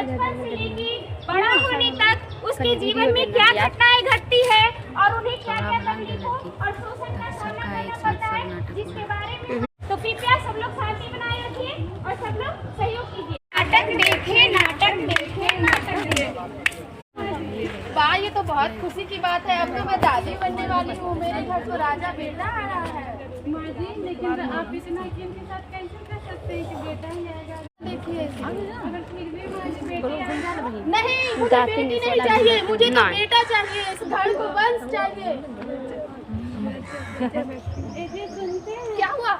बचपन से लेकर बड़ा होने तक उसके जीवन में क्या घटनाएं घटती है और उन्हें क्या क्या तकलीफों और शोषण का सामना करना पड़ता है, जिसके बारे में तो कृपया सब लोग शांति बनाए रखिए और सब लोग सहयोग कीजिए। नाटक देखे, नाटक देखे, नाटक देखे। वाह, ये तो बहुत खुशी की बात है। अब तो मैं दादी बनने वाली हूँ। मेरे घर तो राजा बेटा आ रहा है। माँ जी, लेकिन आप इतना इनके साथ कैसे कर सकते हैं कि बेटा ही आएगा? देखिए, अगर फिर भी माँ जी बेटी नहीं, मुझे बेटी नहीं चाहिए, मुझे तो बेटा चाहिए। इस घर को वंश चाहिए। ऐसे सुनते हैं क्या हुआ?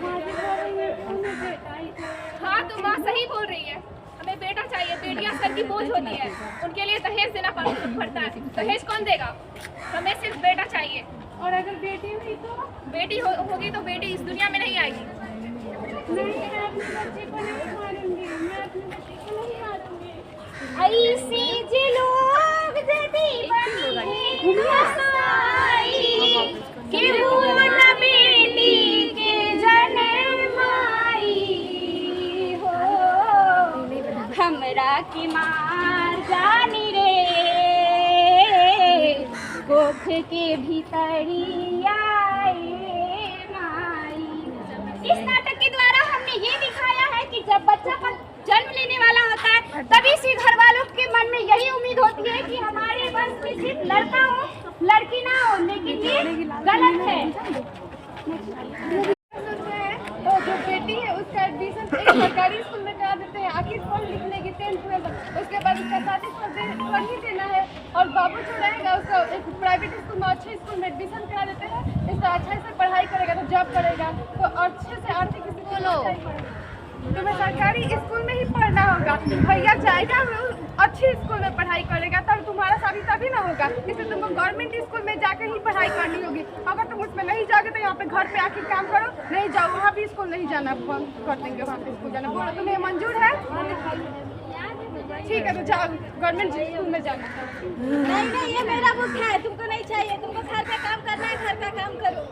माँ जी बोल रही है कि उन्हें बेटा ही चाहिए। हाँ, तो माँ सही बोल रही है। हमें बेटा चाहिए। बेटियां सर की बोझ होती है, उनके लिए दहेज देना पड़ता है। दहेज कौन देगा? हमें सिर्फ बेटा चाहिए। और अगर बेटी हुई तो? बेटी होगी तो बेटी इस दुनिया में नहीं आएगी। नहीं, मैं अपने बच्चे को नहीं मारूंगी, मैं अपने बच्चे को नहीं मारूंगी। ऐसी जे लोग जदी बनी हसाई कि वो न बेटी के जन्म आई हो, हमरा की मार जानी रे कोख के भीतरिया माई। इस नाटक के द्वारा हमने ये दिखाया है कि जब बच्चा का जन्म लेने वाला होता है तभी से घर वालों के मन में यही उम्मीद होती है कि हमारे वंश में सिर्फ लड़का हो, लड़की ना हो, लेकिन ये गलत है। तो जो बेटी है उसका एडमिशन एक सरकारी स्कूल में करा देते हैं। आखिर पढ़ लिख लेगी 10th में, उसके बाद उसका शादी कर ही देना है। और बाबू जो रहेगा उसका एक प्राइवेट स्कूल में, अच्छे स्कूल में एडमिशन करा देते हैं। इसका अच्छे से पढ़ाई करेगा तो जॉब करेगा, तो अच्छे से आर्थिक स्थिति तुम्हें सरकारी स्कूल में ही पढ़ना होगा। भैया जाएगा अच्छी स्कूल में पढ़ाई करेगा तब तुम्हारा शादी तभी ना होगा। इसलिए तुमको गवर्नमेंट स्कूल में जाकर ही पढ़ाई करनी होगी। अगर तुम उसमें नहीं जाओगे तो यहाँ पे घर पे आके काम करो। नहीं जाओ, वहाँ भी स्कूल नहीं जाना, बंद कर देंगे वहाँ पे स्कूल जाना। बोलो तुम्हें मंजूर है? ठीक है, तो जाओ गवर्नमेंट स्कूल में जाना। नहीं, ये मेरा बुक है, तुमको नहीं चाहिए। तुमको घर का काम करना है, घर का काम करो।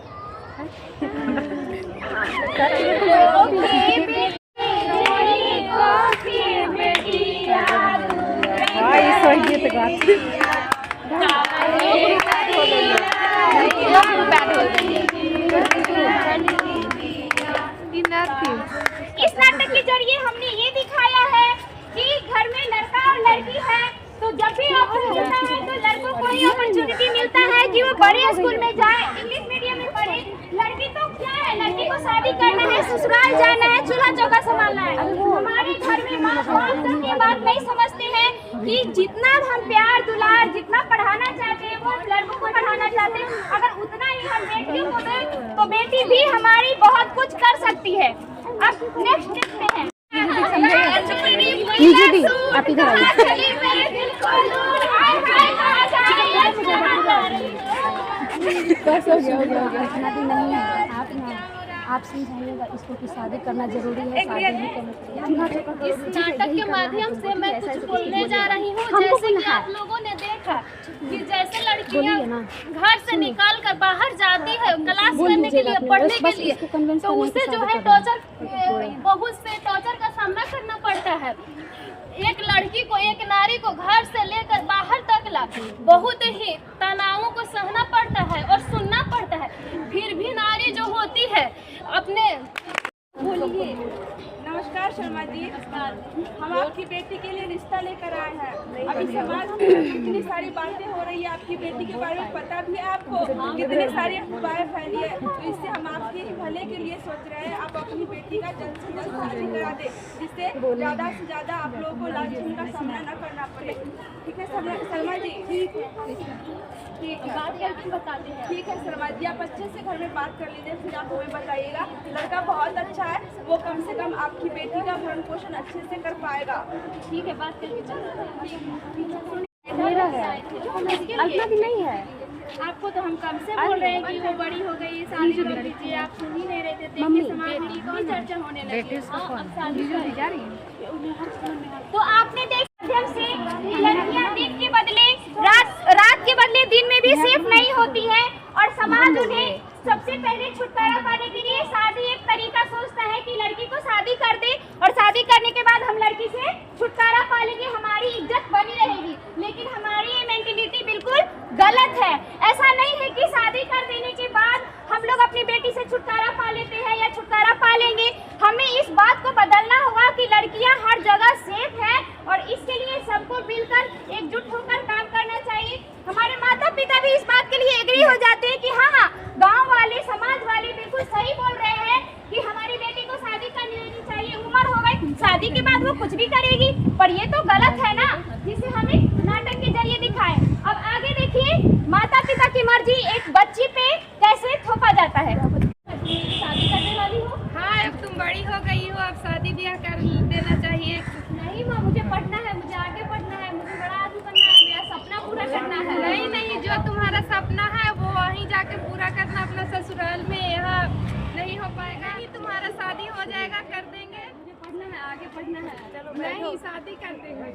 इस नाटक के जरिए हमने ये दिखाया है कि घर में लड़का और लड़की है तो जब भी ऑप्शन मिलता है तो लड़कों को ही अपॉर्चुनिटी मिलता है कि वो बड़े स्कूल में जाए, इंग्लिश मीडियम में पढ़े। लड़की तो क्या है, लड़की को शादी करना है, ससुराल जाना है, चूल्हा चौका संभालना है। हमारे घर में माँ बाप ये बात नहीं समझते हैं कि जितना हम प्यार दुलार जितना पढ़ाना चाहते हैं वो लड़कों को पढ़ाना चाहते हैं, अगर उतना ही हम बेटियों को दें तो बेटी भी हमारी बहुत कुछ कर सकती है। अब नेक्स्ट स्टेप में है आप इधर आप समझाइएगा इसको कि शादी करना जरूरी है, शादी नहीं करना चाहिए। इस नाटक के माध्यम से मैं कुछ बोलने जा रही हूँ। जैसे कि आप लोगों ने देखा कि जैसे लड़कियाँ घर से निकाल कर बाहर जाती है क्लास करने के लिए, पढ़ने के लिए, तो उसे जो है बहुत से टॉर्चर का सामना करना पड़ता है। एक लड़की को, एक नारी को घर से लेकर बाहर तक ला बहुत ही तनावों को सहना पड़ता है और सुनना पड़ता है। फिर भी नारी जो होती है अपने बोलिए। नमस्कार शर्मा जी, हम आपकी बेटी के लिए रिश्ता लेकर आए हैं। अभी समाज में कितनी सारी बातें हो रही है, आपकी बेटी के बारे में पता भी है आपको, कितनी सारी अफवाहें फैली है। तो इससे हम आपके ही भले के लिए सोच रहे हैं आप अपनी बेटी का जल्द से जल्द शादी करा दें, जिससे ज़्यादा से ज़्यादा आप लोगों को लांछन का सामना न करना पड़े। ठीक है शर्मा जी? ठीक है, बात करके बताते हैं। ठीक है शर्मा जी, आप अच्छे से घर में बात कर लीजिए, फिर आप हमें बताइएगा। लड़का बहुत अच्छा है, वो कम से कम आपकी बेटी का भरण पोषण अच्छे से कर पाएगा। ठीक है, बात करके चलो। मेरा है, अपना भी नहीं है। आपको तो हम कब से बोल रहे हैं कि वो बड़ी हो गई, शादी कर लीजिए, आप सुन ही नहीं रहे थे। देखिए समाज में कौन चर्चा होने लगी। अब शादी जा रही है तो आपने देखा माध्यम से लड़कियां दिन के बदले रात के बदले दिन में भी सेफ नहीं होती है और समाज उन्हें सबसे पहले छुटकारा पाने के लिए शादी एक तरीका सोचता है कि लड़की को शादी कर दे और शादी करने के बाद हम लड़की से छुटकारा पा लेंगे, हमारी इज्जत बनी रहेगी। लेकिन हमारी ये मेंटेलिटी बिल्कुल गलत है। ऐसा नहीं है कि शादी कर देने के बाद हम लोग अपनी बेटी से छुटकारा पा लेते हैं या छुटकारा पा लेंगे। हमें इस बात को बदलना होगा कि लड़कियां हर जगह सेफ है और इसके लिए सबको मिलकर एकजुट होकर काम करना चाहिए। हमारे माता पिता भी इस बात के लिए एग्री हो जाते हैं कि हाँ, गांव वाले समाज वाले बिल्कुल सही बोल रहे हैं कि हमारी बेटी को शादी कर लेनी चाहिए। उम्र हो गई, शादी के बाद वो कुछ भी करेगी, पर ये तो गलत है ना, जिसे हमें नाटक के जरिए दिखाएं। अब आगे देखिए, माता पिता की मर्जी एक बच्ची पे कैसे थोपा जाता है। शादी करने वाली हो? हाँ, अब तुम बड़ी हो गई हो, अब शादी ब्याह कर देना चाहिए। नहीं माँ, मुझे पढ़ना है, मुझे आगे पढ़ना है, मुझे बड़ा आदमी बनना है, मेरा सपना पूरा करना है। नहीं नहीं, जो तुम्हारा सपना है वो वहीं जाके पूरा करना, अपना ससुराल में। यहाँ नहीं हो पाएगा। नहीं, तुम्हारा शादी हो जाएगा, कर देंगे। मुझे पढ़ना है, आगे पढ़ना है। चलो नहीं, शादी कर देंगे।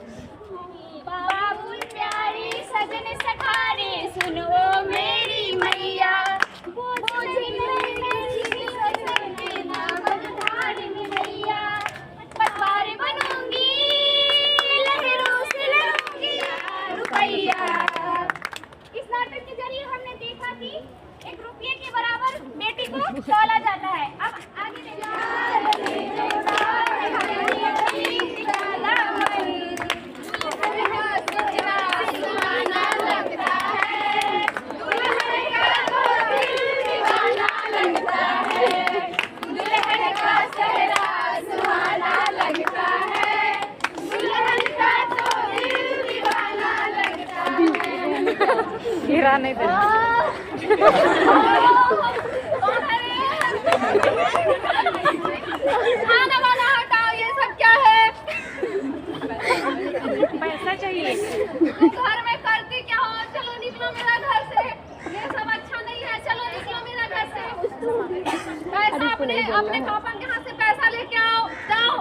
बाबुल प्यारी सजन सखारे सुनो मेरी मैया, पतवार बनूंगी लहरों से लड़ूंगी रुपैया। इस नाटक के जरिए हमने देखा कि एक रुपये के बराबर बेटी को तोला जाता है। अब आगे गिरा नहीं दे। खाना वाना हटाओ, ये सब क्या है? पैसा चाहिए। घर में करती क्या हो? चलो निकलो मेरा घर से, ये सब अच्छा नहीं है, चलो निकलो मेरा घर से। पैसा अपने पापा के हाथ से पैसा लेके आओ, जाओ।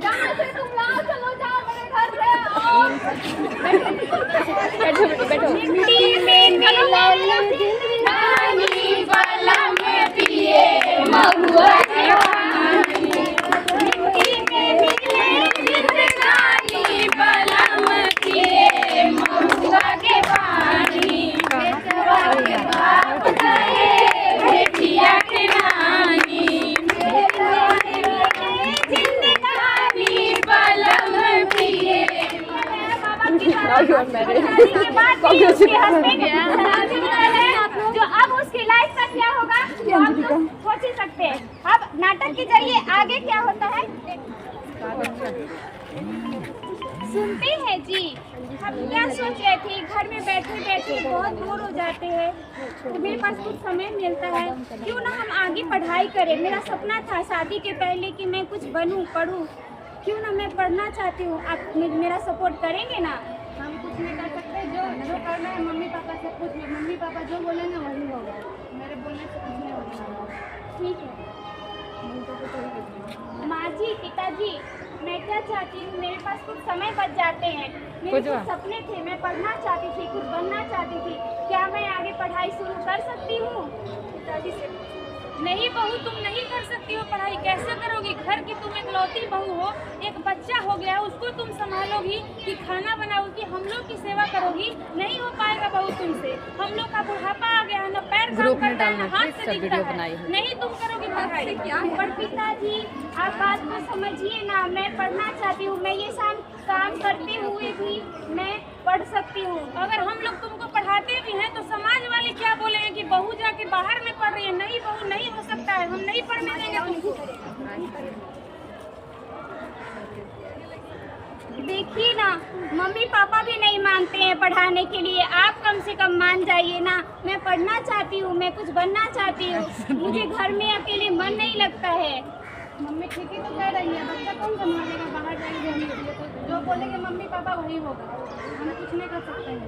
जहाँ से तुम लाओ, चलो जाओ मेरे घर से, आओ। बैठो। मिट्टी में मिलल जिंदगानी वाला में पिए महुआ के पानी, मिट्टी में मिलल जिंदगानी वाला में पिए महुआ के पानी। बेटवा के बाप गए बेटिया के नानी, बेटवा के जिंदगानी वाला में पिए। जो अब उसकी लाइफ का क्या होगा तो आप लोग सोच ही सकते हैं। अब नाटक के जरिए आगे क्या होता है सुनते हैं जी। हम क्या सोच रहे थे, घर में बैठे बैठे बहुत बोर हो जाते हैं, तो मेरे पास कुछ समय मिलता है, क्यों ना हम आगे पढ़ाई करें। मेरा सपना था शादी के पहले कि मैं कुछ बनूं, पढ़ूं, क्यों ना मैं पढ़ना चाहती हूँ। आप मेरा सपोर्ट करेंगे ना? हम कुछ नहीं कर सकते, जो करना है मम्मी पापा से पूछ लो, मम्मी पापा जो बोलेंगे वही होगा, मेरे बोलने से कुछ नहीं होगा। ठीक है माँ जी, पिताजी, मैं क्या चाहती हूँ, मेरे पास कुछ समय बच जाते हैं, मेरे कुछ सपने थे, मैं पढ़ना चाहती थी, कुछ बनना चाहती थी, क्या मैं आगे पढ़ाई शुरू कर सकती हूँ? पिताजी से नहीं बहू, तुम नहीं कर सकती हो पढ़ाई, कैसे करोगी? घर की तुम इकलौती बहू हो, एक बच्चा हो गया, उसको तुम संभालोगी कि खाना बनाओगी, हम लोग की सेवा करोगी? नहीं हो पाएगा बहू तुमसे। हम लोग का बुढ़ापा आ गया है, न पैर काम करता है, न हाथ से दिखता है। नहीं तुम करोगी पढ़ाई। पर पिताजी आप बात को समझिए ना, मैं पढ़ना चाहती हूँ, मैं ये काम करते हुए भी मैं पढ़ सकती हूँ। अगर हम लोग तुमको पढ़ाते भी हैं तो समाज वाले क्या बोलेंगे कि बहू जाके बाहर में पढ़ रही है? नहीं बहू, नहीं हो सकता है, हम नहीं पढ़ने देंगे तुमको। देखिए ना, मम्मी पापा भी नहीं मानते हैं पढ़ाने के लिए, आप कम से कम मान जाइए ना। मैं पढ़ना चाहती हूँ, मैं कुछ बनना चाहती हूँ, मुझे घर में अकेले मन नहीं लगता है। मम्मी ठीक ही तो कह रही है, बच्चा कौन संभालेगा? बाहर जाएंगे हम लोग, तो जो बोलेंगे मम्मी पापा वही होगा, हम कुछ नहीं कर सकते हैं।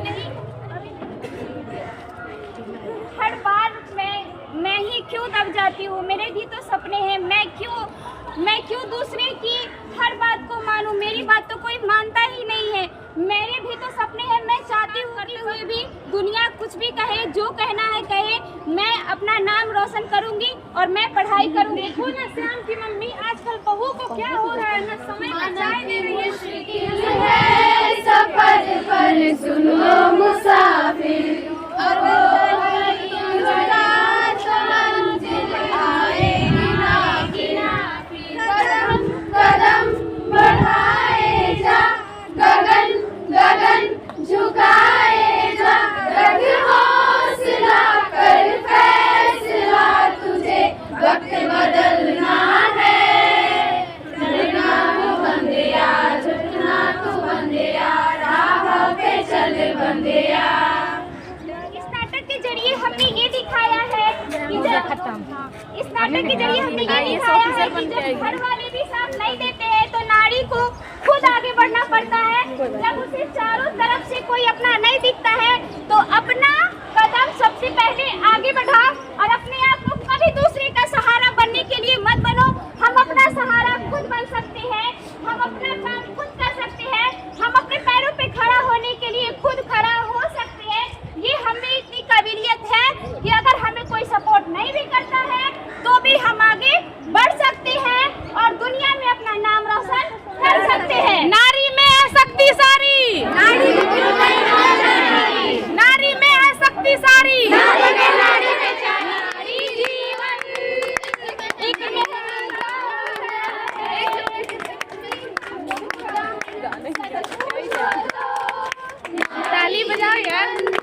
नहीं, हर बार मैं ही क्यों दब जाती हूँ? मेरे भी तो सपने हैं, मैं क्यों दूसरे की हर बात को मानूं? मेरी बात तो कोई मानता ही नहीं है। मेरे भी तो सपने हैं, मैं चाहती हूँ करते हुए भी दुनिया कुछ भी कहे, जो कहना है कहे, मैं अपना नाम रोशन करूंगी और मैं पढ़ाई करूंगी। देखो ना श्याम की मम्मी आजकल बहू को क्या हो रहा है ना, समय का चाय दे रही है। सफर पर सुनो मुसाफिर कदम बढ़ाए जा, गगन गगन झुकाए जा, रख हौसला कर फैसला, तुझे वक्त बदलना है। झुकना तू बंदिया, झुकना तू बंदिया, राह पे चल बंदिया। इस नाटक के जरिए हमने ये दिखाया है कि इस नाटक के जरिए हमने ये दिखाया है कि जब घर वाले भी साथ नहीं देते हैं तो नारी को खुद आगे बढ़ना पड़ता है। जब उसे चारों तरफ से कोई अपना नहीं दिखता है तो अपना कदम सबसे पहले आगे बढ़ाओ और अपने आप को कभी दूसरे का सहारा बनने के लिए मत बनो। हम अपना सहारा खुद बन सकते हैं, हम अपना काम खुद कर सकते हैं, हम अपने पैरों पे खड़ा होने के लिए खुद खड़ा हो सकते हैं। ये हमें इतनी काबिलियत है कि अगर हमें कोई सपोर्ट नहीं भी करता है तो भी हम आगे बढ़ सकते हैं और दुनिया में अपना नाम रोशन कर सकते हैं। नारी में है शक्ति सारी, नारी में है शक्ति सारी, ताली बजाओ यार।